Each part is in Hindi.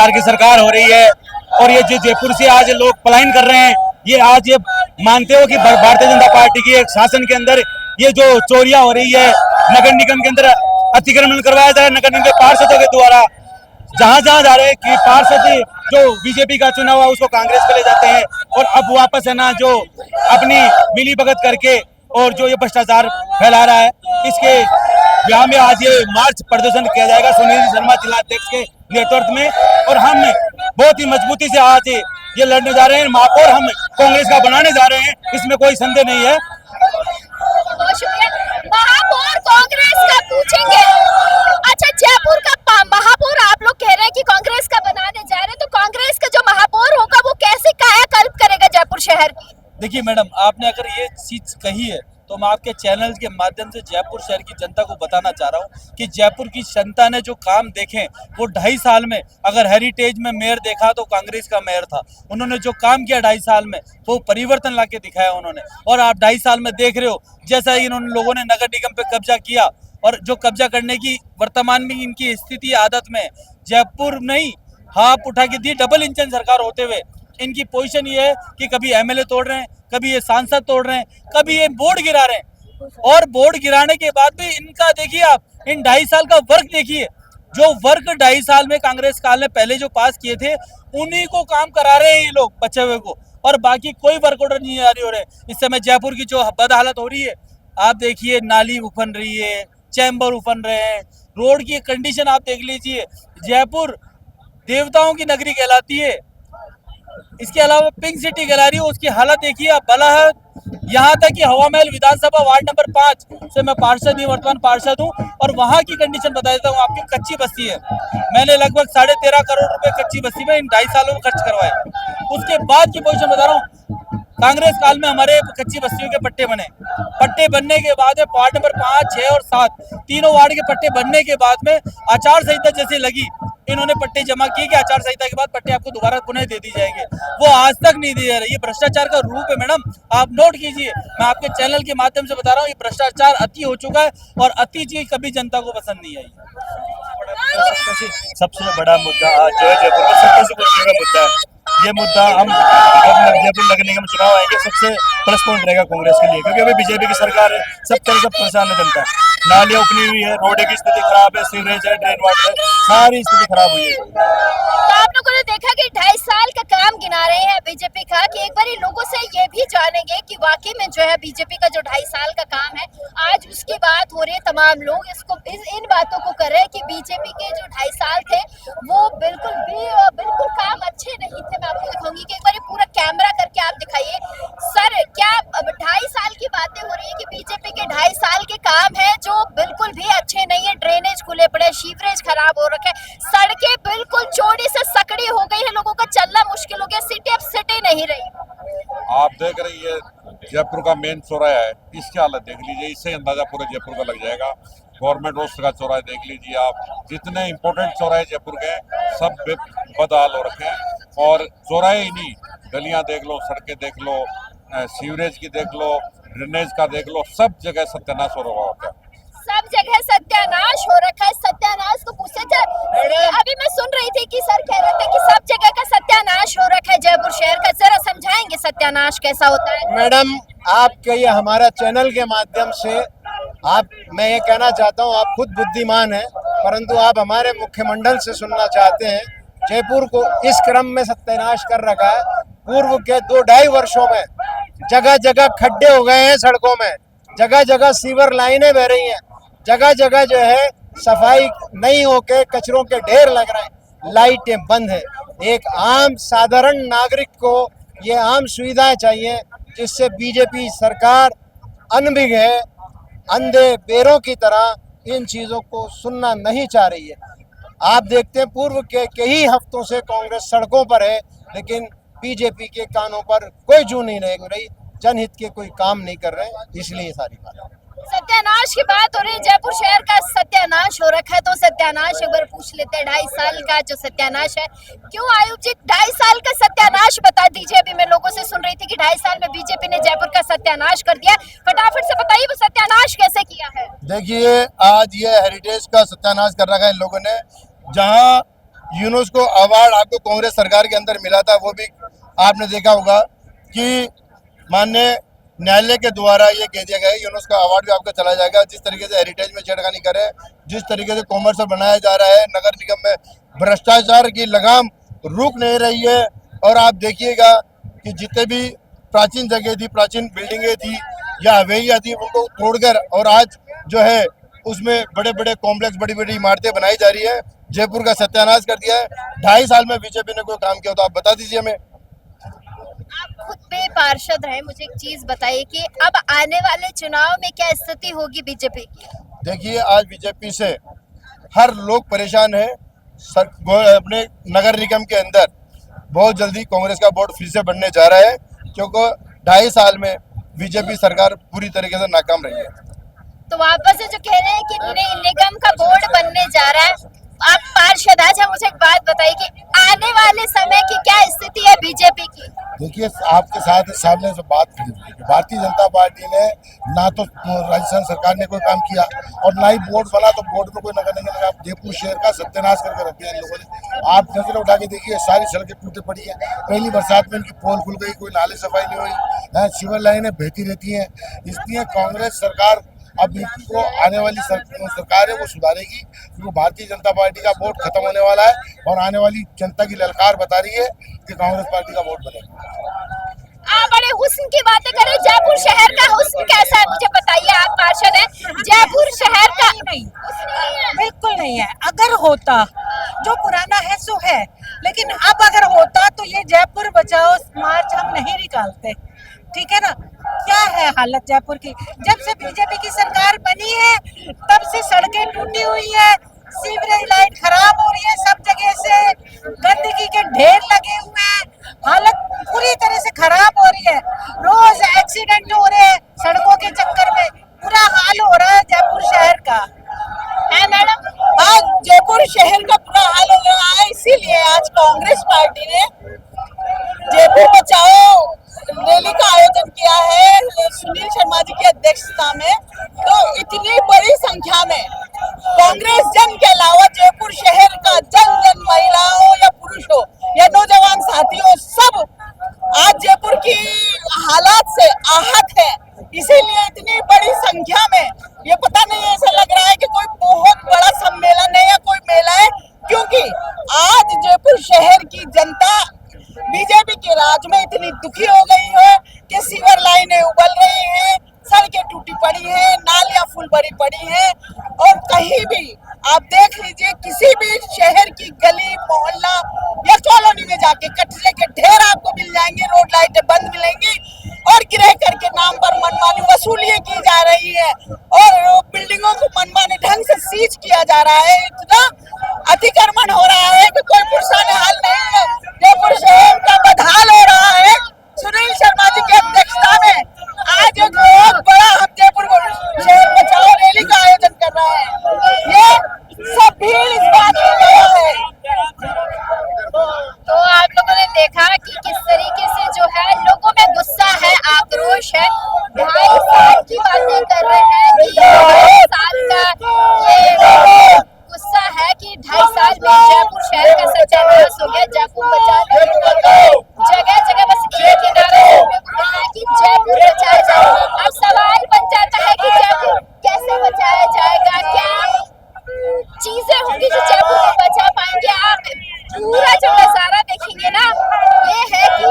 भ्रष्टाचार की सरकार हो रही है। और ये जो जयपुर से आज लोग पलायन कर रहे हैं, ये आज ये मानते हो कि भारतीय जनता पार्टी की एक शासन के अंदर ये जो चोरियां हो रही है, नगर निगम के अंदर अतिक्रमण करवाया जा रहा है नगर निगम के पार्षदों के द्वारा, जहां जहां जा रहे हैं कि पार्षद जो बीजेपी का चुना हुआ उसको कांग्रेस पे ले जाते हैं, और अब वापस है ना जो अपनी मिली भगत करके और जो ये भ्रष्टाचार फैला रहा है, इसके यहाँ में आज ये मार्च प्रदर्शन किया जाएगा सुनील शर्मा जिलाध्यक्ष के नेतृत्व में। और हम बहुत ही मजबूती से आज ये लड़ने जा रहे हैं, महापौर हम कांग्रेस का बनाने जा रहे हैं, इसमें कोई संदेह नहीं है। बहुत शुक्रिया। महापौर कांग्रेस का पूछेंगे। अच्छा, जयपुर का महापौर आप लोग कह रहे हैं कि कांग्रेस का बनाने जा रहे हैं, तो कांग्रेस का जो महापौर होगा वो कैसे कायाकल्प करेगा जयपुर शहर की? देखिए मैडम, आपने अगर ये चीज कही है तो मैं आपके चैनल के माध्यम से जयपुर शहर की जनता को बताना चाह रहा हूँ कि जयपुर की जनता ने जो काम देखे वो 2.5 साल में, अगर हेरिटेज में मेयर देखा तो कांग्रेस का मेयर था, उन्होंने जो काम किया 2.5 साल में वो परिवर्तन लाके दिखाया उन्होंने। और आप 2.5 साल में देख रहे हो जैसा इन्होंने लोगों ने नगर निगम पे कब्जा किया, और जो कब्जा करने की वर्तमान में इनकी स्थिति आदत में जयपुर नहीं हाथ उठा के दी डबल इंजन सरकार होते हुए इनकी पोजीशन ये है कि कभी एमएलए तोड़ रहे हैं, कभी ये सांसद तोड़ रहे हैं, कभी ये बोर्ड गिरा रहे हैं। और बोर्ड गिराने के बाद भी इनका देखिए आप इन 2.5 साल का वर्क देखिए, जो वर्क 2.5 साल में कांग्रेस काल ने पहले जो पास किए थे उन्हीं को काम करा रहे हैं ये लोग बचे हुए को, और बाकी कोई वर्क ऑर्डर नहीं जारी हो रहे। इस समय जयपुर की जो बद हालत हो रही है आप देखिए, नाली उफन रही है, चैम्बर उफन रहे हैं, रोड की कंडीशन आप देख लीजिए। जयपुर देवताओं की नगरी कहलाती है, इसके अलावा पिंक सिटी कहला रही है, उसकी हालत देखिए आप भला है। यहाँ तक कि हवा महल विधानसभा वार्ड नंबर 5 से मैं पार्षद नहीं, वर्तमान पार्षद हूँ, और वहाँ की कंडीशन बता देता हूँ आपकी। कच्ची बस्ती है, मैंने लगभग 13.5 करोड़ रुपए कच्ची बस्ती में इन 2.5 सालों में खर्च करवाए। उसके बाद की पोजीशन बता रहा हूँ, कांग्रेस काल में हमारे कच्ची बस्तियों के पट्टे बने, पट्टे बनने के बाद वार्ड नंबर 5, 6 और 7 तीनों वार्ड के पट्टे बनने के बाद में आचार संहिता जैसे लगी, इन्होंने पट्टे जमा किए कि आचार संहिता के बाद पट्टे आपको दोबारा पुनः दे दी जाएंगे, वो आज तक नहीं दिए जा रहे। ये भ्रष्टाचार का रूप है मैडम, आप नोट कीजिए, मैं आपके चैनल के माध्यम से बता रहा हूँ, ये भ्रष्टाचार अति हो चुका है और अति चीज कभी जनता को पसंद नहीं आई। सबसे बड़ा मुद्दा आज जो है जयपुर में सत्ता से कुर्सी का मुद्दा है। ये मुद्दा हम जयपुर नगर निगम चुनाव आएंगे सबसे प्लस पॉइंट रहेगा कांग्रेस के लिए, क्योंकि अभी बीजेपी की सरकार है, सब तरह से परेशान है जनता। नालियां उपनी हुई है, रोड की स्थिति खराब है, सीवरेज है, ड्रेन वाटर है, सारी स्थिति खराब हुई है। तो आप लोगों ने देखा कि 2.5 साल का काम गिना रहे हैं बीजेपी का, कि एक बार लोगों से ये भी जानेंगे कि वाकई में जो है बीजेपी का जो 2.5 साल का काम है, आज उसकी बात हो रही है, तमाम लोग इसको इन बातों को कर रहे हैं कि बीजेपी के जो 2.5 साल थे वो बिल्कुल काम अच्छे नहीं थे। मैं आपको दिखाऊंगी कि एक बार पूरा कैमरा करके आप दिखाइए। सर, क्या 2.5 साल की बातें हो रही है कि बीजेपी के 2.5 साल के काम है जो बिल्कुल भी अच्छे नहीं है? ड्रेनेज खुले पड़े, सीवरेज खराब हो रखे, सड़कें बिल्कुल चौड़ी से सकड़ी हो गई है, लोगों का चलना मुश्किल हो गया, सिटी अब सिटी नहीं रही। आप देख रही है जयपुर का मेन चौराहा है, इसकी हालत देख लीजिए, इससे अंदाजा पूरे जयपुर का लग जाएगा। गवर्नमेंट रोड का चौराहा देख लीजिए आप, जितने इंपॉर्टेंट चौराहे जयपुर के सब बदहाल हो रखे हैं। और चौराहे ही नहीं, गलियां देख लो, सड़कें देख लो, सीवरेज की देख लो, ड्रेनेज का देख लो, सब जगह सत्यानाश हो रहा होता है। सब जगह सत्यानाश हो रखा है। सत्यानाश को पूछे अभी मैं सुन रही थी कि सर कह रहे थे कि सब जगह का सत्यानाश हो रखा है जयपुर शहर का, जरा समझाएंगे सत्यानाश कैसा होता है? मैडम, आपके ये हमारा चैनल के माध्यम से मैं ये कहना चाहता हूँ, आप खुद बुद्धिमान हैं, परंतु आप हमारे मुख्यमंडल से सुनना चाहते हैं। जयपुर को इस क्रम में सत्यानाश कर रखा है। पूर्व के 2-2.5 वर्षों में जगह जगह खड्डे हो गए हैं सड़कों में, जगह जगह सीवर लाइनें बह रही हैं, जगह जगह जो है सफाई नहीं होके कचरों के ढेर लग रहे हैं, लाइटें बंद है। एक आम साधारण नागरिक को ये आम सुविधाएं चाहिए, जिससे बीजेपी सरकार अनभिज्ञ है, अंधे बेरों की तरह इन चीज़ों को सुनना नहीं चाह रही है। आप देखते हैं पूर्व के कई हफ्तों से कांग्रेस सड़कों पर है, लेकिन बीजेपी के कानों पर कोई जू नहीं रेंग रही, जनहित के कोई काम नहीं कर रहे हैं, इसलिए सारी बात। सत्यानाश की बात हो रही है, जयपुर शहर का सत्यानाश हो रखा है, तो सत्यानाश एक बार पूछ लेते हैं। 2.5 साल का जो सत्यानाश है, क्यों आयोजित 2.5 साल का सत्यानाश बता दीजिए। अभी मैं लोगों से सुन रही थी कि 2.5 साल में बीजेपी ने जयपुर का सत्यानाश कर दिया, फटाफट से बताइए वो सत्यानाश कैसे किया है? देखिए, आज ये हेरिटेज का सत्यानाश कर रखा है इन लोगों ने, जहाँ यूनेस्को अवार्ड आपको कांग्रेस सरकार के अंदर मिला था, वो भी आपने देखा होगा कि माननीय न्यायालय के द्वारा ये कह दिया गया है यूनेस्को अवार्ड भी आपका चला जाएगा। जिस तरीके से हेरिटेज में छेड़खानी करे, जिस तरीके से कॉमर्शियल बनाया जा रहा है, नगर निगम में भ्रष्टाचार की लगाम रुक नहीं रही है। और आप देखिएगा कि जितने भी प्राचीन जगह थी, प्राचीन बिल्डिंगें थी या हवेलियाँ थी, उनको तोड़कर और आज जो है उसमें बड़े बड़े कॉम्प्लेक्स, बड़ी बड़ी इमारतें बनाई जा रही है। जयपुर का सत्यानाश कर दिया है। 2.5 साल में बीजेपी ने कोई काम किया तो आप बता दीजिए हमें। आप खुद भी पार्षद हैं, मुझे एक चीज बताइए कि अब आने वाले चुनाव में क्या स्थिति होगी बीजेपी की? देखिए, आज बीजेपी से हर लोग परेशान है। अपने नगर निगम के अंदर बहुत जल्दी कांग्रेस का बोर्ड फिर से बनने जा रहा है, क्योंकि 2.5 साल में बीजेपी सरकार पूरी तरीके से नाकाम रही है। तो वापस से जो कह रहे हैं कि निगम का बोर्ड बनने जा रहा है, आप पार्षद, अच्छा मुझे एक बात बताइए कि आने वाले समय की क्या स्थिति है बीजेपी की? देखिए, आपके साथ सामने से बात करी कि भारतीय जनता पार्टी ने ना तो राजस्थान सरकार ने कोई काम किया और ना ही बोर्ड बना, तो बोर्ड में कोई नगर निगम लगा। जयपुर शहर का सत्यानाश करके रख दिया इन लोगों ने। आप नजर उठा के देखिए, सारी सड़कें टूटी पड़ी है। पहली बरसात में इनकी पोल खुल गई, कोई नाले सफाई नहीं हुई, सीवर लाइनें बहती रहती हैं। इसलिए कांग्रेस सरकार अब इनको आने वाली सरकार है वो सुधारेगी, क्योंकि भारतीय जनता पार्टी का वोट खत्म होने वाला है और आने वाली जनता की ललकार बता रही है कि कांग्रेस पार्टी का वोट बनेगा। आप बड़े हुस्न की बातें करें, जयपुर शहर का हुस्न कैसा है मुझे बताइए। आप पार्षद हैं, जयपुर शहर का नहीं, बिल्कुल नहीं है। अगर होता, जो पुराना है सो है, लेकिन अब अगर होता तो ये जयपुर बचाओ मार्च हम नहीं निकालते, ठीक है ना। क्या है हालत जयपुर की? जब से बीजेपी की सरकार बनी है तब से सड़कें टूटी हुई है, सीवरेज लाइन खराब हो रही है, सब जगह से गंदगी के ढेर लगे हुए हैं, हालत पूरी तरह से खराब हो रही है। रोज एक्सीडेंट हो रहे हैं सड़कों के चक्कर में, बुरा हाल हो रहा है जयपुर शहर का। है मैडम? आज जयपुर शहर का बुरा हाल हो रहा है, इसीलिए आज कांग्रेस पार्टी ने जयपुर बचाओ रैली का आयोजन किया है सुनील शर्मा जी की अध्यक्षता में। तो इतनी बड़ी संख्या में कांग्रेस जन के अलावा जयपुर शहर का जन महिला हो या पुरुष हो या नौजवान साथी हो, सब आज जयपुर की हालात से आहत है। इसीलिए इतनी बड़ी संख्या में, ये पता नहीं ऐसा लग रहा है कि कोई बहुत बड़ा सम्मेलन है या कोई मेला है, क्योंकि आज जयपुर शहर की जनता बीजेपी के राज में इतनी दुखी हो गई है कि सीवर लाइनें उबल रही हैं, सड़कें टूटी पड़ी हैं, नालियां फुल भरी पड़ी हैं। और कहीं भी आप देख लीजिए, किसी भी शहर की गली मोहल्ला या कॉलोनी में जाके कचरे के ढेर आपको मिल जाएंगे, रोड लाइटें बंद मिलेंगी और गिरह कर के नाम पर मनमानी वसूलियां की जा रही है और बिल्डिंगों को मनमानी ढंग से सीज किया जा रहा है। इतना अतिक्रमण हो रहा है कि कोई पुरसाने हाल नहीं है। जयपुर शहर का बदहाल हो रहा है। सुनील शर्मा जी की अध्यक्षता में आज एक बहुत बड़ा हम जयपुर शहर बचाओ रैली का आयोजन कर रहा है। ये सब भीड़ इस बात की वजह है। तो आप लोगों ने देखा कि किस तरीके से जो है लोगों में गुस्सा है, आक्रोश है। 2.5 साल की बातें कर रहे हैं कि 2.5 साल का ये गुस्सा है कि 2.5 साल में जयपुर शहर का सत्यानाश हो गया। जयपुर बचाने जगह जगह बस एक ही नारा है कि जयपुर बचाया जाए। अब सवाल बन जाता है कि जयपुर कैसे बचाया जाएगा, क्या चीजें होंगी जो जयपुर को बचा पाएंगे। आप पूरा जो नजारा देखेंगे ना, ये है कि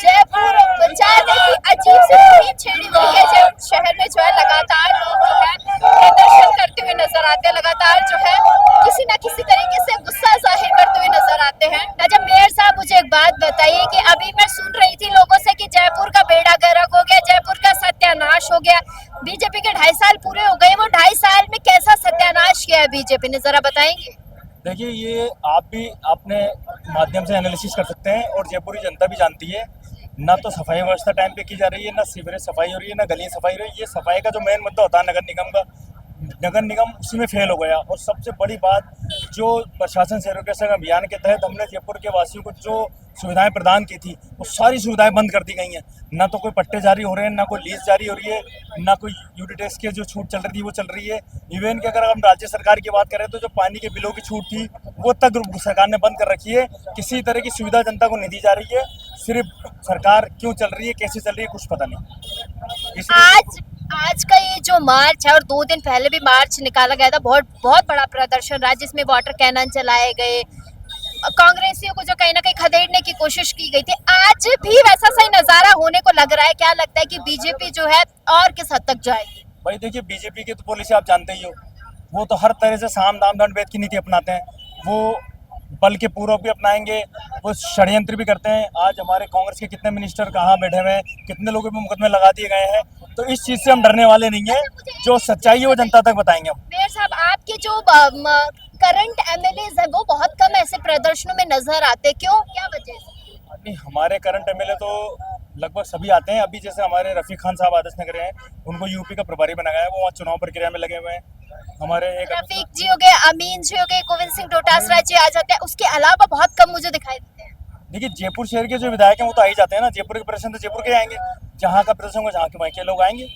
जयपुर बचाने की अजीब सी मुहिम छेड़ी हुई है। जयपुर शहर में जो है लगातार लोग जो है प्रदर्शन करते हुए नजर आते हैं, लगातार जो है किसी न किसी तरीके से गुस्सा जाहिर करते हुए नजर आते हैं। अच्छा मेयर साहब, मुझे एक बात बताइए कि अभी मैं सुन रही थी लोगों से कि जयपुर का बेड़ा गर्क हो गया, जयपुर का सत्यानाश हो गया। बीजेपी के 2.5 साल पूरे हो गए, वो 2.5 साल में कैसा सत्यानाश किया है बीजेपी ने, जरा बताएंगे। देखिए, ये आप भी अपने माध्यम से एनालिसिस कर सकते हैं और जयपुरी जनता भी जानती है। ना तो सफाई व्यवस्था टाइम पे की जा रही है, ना सीवरेज सफाई हो रही है, ना गली सफाई हो रही है। ये सफाई का जो मेन मुद्दा होता है नगर निगम का, नगर निगम उसी में फेल हो गया। और सबसे बड़ी बात, जो प्रशासन सैनिटाइजेशन अभियान के तहत हमने जयपुर के वासियों को जो सुविधाएं प्रदान की थी वो सारी सुविधाएं बंद कर दी गई हैं। ना तो कोई पट्टे जारी हो रहे हैं, ना कोई लीज जारी हो रही है, ना कोई यूटी टैक्स की जो छूट चल रही थी वो चल रही है। इवन कि अगर हम राज्य सरकार की बात करें तो जो पानी के बिलों की छूट थी वो तक सरकार ने बंद कर रखी है। किसी तरह की सुविधा जनता को नहीं दी जा रही है। सिर्फ सरकार क्यों चल रही है, कैसे चल रही है, कुछ पता नहीं। इसलिए आज का ये जो मार्च है और 2 दिन पहले भी मार्च निकाला गया था, बहुत बड़ा प्रदर्शन रहा जिसमें वाटर कैनन चलाए गए, कांग्रेसियों को जो कहीं ना कहीं खदेड़ने की कोशिश की गई थी। आज भी वैसा सही नजारा होने को लग रहा है? क्या लगता है कि बीजेपी जो है और किस हद तक जाएगी? भाई देखिए, बीजेपी की तो पॉलिसी आप जानते ही हो, वो तो हर तरह से साम दाम दंड भेद की नीति अपनाते हैं। वो बल के पूर्वक भी अपनाएंगे, वो षड्यंत्र भी करते हैं। आज हमारे कांग्रेस के कितने मिनिस्टर कहाँ बैठे हुए हैं, कितने लोगों पे मुकदमे लगा दिए गए हैं। तो इस चीज से हम डरने वाले नहीं है। जो सच्चाई है वो जनता तक बताएंगे हम। मेयर साहब, आपके जो करंट एमएलएज है वो बहुत कम ऐसे प्रदर्शनों में नजर आते, क्यों, क्या वजह से? नहीं, हमारे करंट एमएलए तो लगभग सभी आते हैं। अभी जैसे हमारे रफीक खान साहब आदर्श नगर हैं, उनको यूपी का प्रभारी बनाया है, वो वहाँ चुनाव प्रक्रिया में लगे हुए हैं। हमारे एक रफीक जी हो गए, अमीन जी हो गए, गोविंद सिंह डोटासरा जी आ जाते हैं, उसके अलावा बहुत कम मुझे दिखाई देते हैं। देखिए, जयपुर शहर के जो विधायक हैं वो तो आ ही जाते हैं ना। जयपुर के प्रदर्शन तो जयपुर के आएंगे, जहाँ का प्रदर्शन होगा जहाँ के वहीं के लोग आएंगे।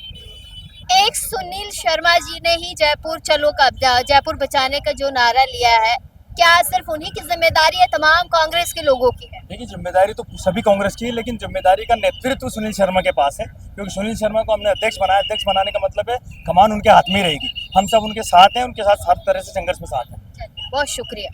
एक सुनील शर्मा जी ने ही जयपुर चलो कब्जा, जयपुर बचाने का जो नारा लिया है, क्या सिर्फ उन्हीं की जिम्मेदारी है, तमाम कांग्रेस के लोगों की है? देखिए, जिम्मेदारी तो सभी कांग्रेस की है, लेकिन जिम्मेदारी का नेतृत्व सुनील शर्मा के पास है, क्योंकि सुनील शर्मा को हमने अध्यक्ष बनाया। अध्यक्ष बनाने का मतलब है कमान उनके हाथ में ही रहेगी। हम सब उनके साथ हैं, उनके साथ हर तरह से संघर्ष में साथ हैं। बहुत शुक्रिया।